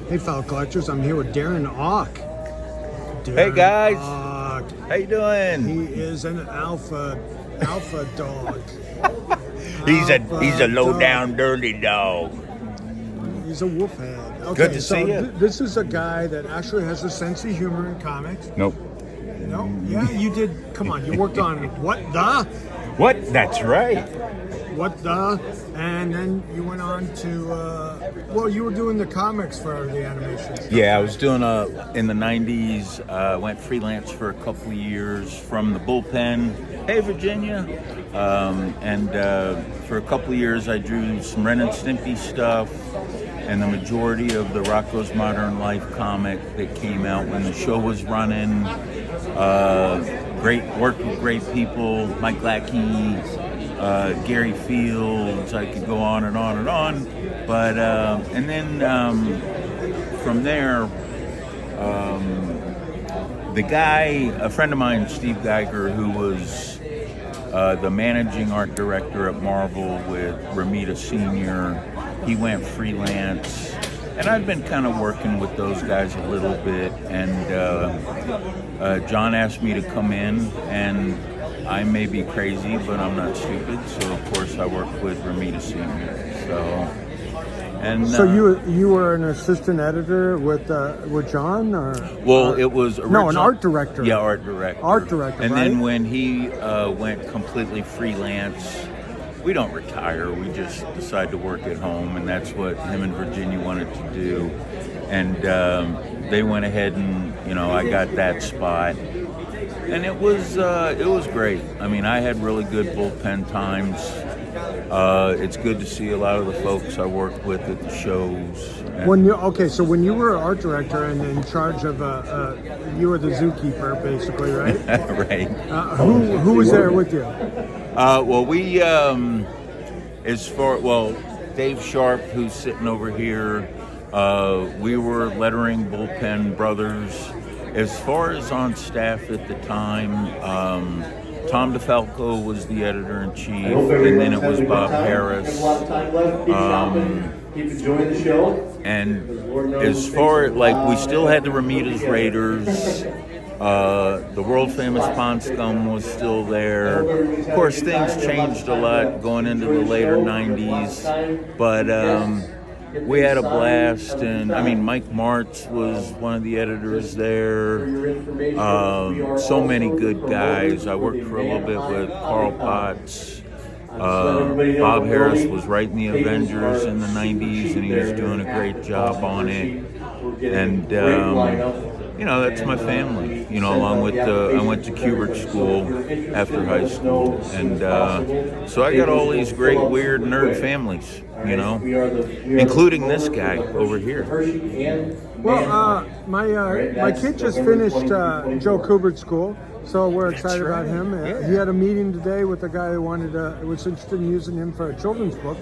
Hey, fellow collectors, I'm here with Darren Auck. Hey guys, Auck. how you doing? He is an alpha dog. He's a low dog. down dirty dog. He's a wolfhead. Okay, Good to so see you. This is a guy that actually has a sense of humor in comics. Nope. No, yeah, you did. Come on, you worked on What the? What? That's right. What the? And then you went on to, well, you were doing the comics for the animations. Yeah, I was doing in the 90s, went freelance for a couple of years from the bullpen. Hey, Virginia. And for a couple of years, I drew some Ren and Stimpy stuff and the majority of the Rocco's Modern Life comic that came out when the show was running. Great work with great people, Mike Lackey, Gary Fields. I could go on and on and on. But and then from there, the guy, a friend of mine, Steve Geiger, who was the managing art director at Marvel with Romita Sr., he went freelance. And I've been kind of working with those guys a little bit. And John asked me to come in, and I may be crazy, but I'm not stupid. So of course I worked with Romita Sr. So you were an assistant editor with John, or it was no, an art director. Yeah, art director. Art director. And right? then when he went completely freelance, we don't retire. We just decide to work at home, and that's what him and Virginia wanted to do. And they went ahead and I got that spot. And it was great. I mean, I had really good bullpen times. It's good to see a lot of the folks I worked with at the shows. So when you were art director and in charge of, you were the zookeeper, basically, right? Right. Who was there with you? Dave Sharp, who's sitting over here. We were lettering bullpen brothers. As far as on staff at the time, Tom DeFalco was the editor-in-chief, and then it was Bob Harris. Keep enjoying the show. And as far we still had the Romita's Raiders, the world-famous Pond Scum was still there. Of course, things changed a lot going into the later 90s, but we had a blast, and I mean, Mike Martz was one of the editors there. So many good guys. I worked for a little bit with Carl Potts. Bob Harris was writing the Avengers in the 90s, and he was doing a great job on it. And that's my family. Along with I went to Kubert School after high school, and so I got all these great weird nerd families. Including this guy over here. Well, my kid just finished Joe Kubert School, so we're excited about him. He had a meeting today with a guy who was interested in using him for a children's book,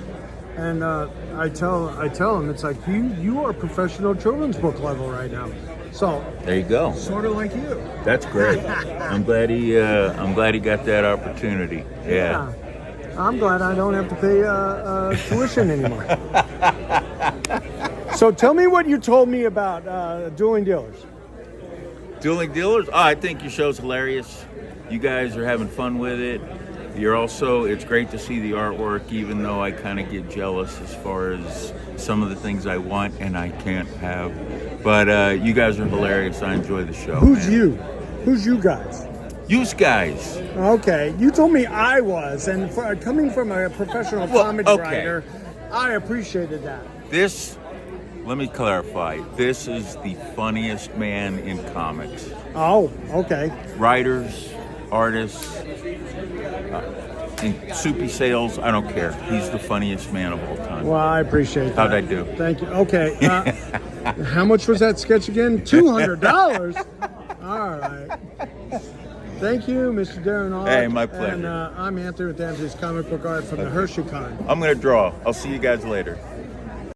and I tell him, it's like you are professional children's book level right now. So there you go. Sort of like you. That's great. I'm glad he got that opportunity. Yeah. I'm glad I don't have to pay tuition anymore. So tell me what you told me about Dueling Dealers. Dueling Dealers? Oh, I think your show's hilarious. You guys are having fun with it. It's great to see the artwork, even though I kind of get jealous as far as some of the things I want and I can't have. But you guys are hilarious. I enjoy the show. Who's you? Who's you guys? Use guys. Okay, you told me I was, and coming from a professional comedy writer, I appreciated that. Let me clarify, this is the funniest man in comics. Oh, okay. Writers, artists, in soupy sales, I don't care. He's the funniest man of all time. Well, I appreciate that. How'd I do? Thank you. Okay, how much was that sketch again? $200. All right. Thank you, Mr. Darren Auck. Hey, my pleasure. And I'm Anthony with Anthony's Comic Book Art from the Hershey Con. I'm going to draw. I'll see you guys later.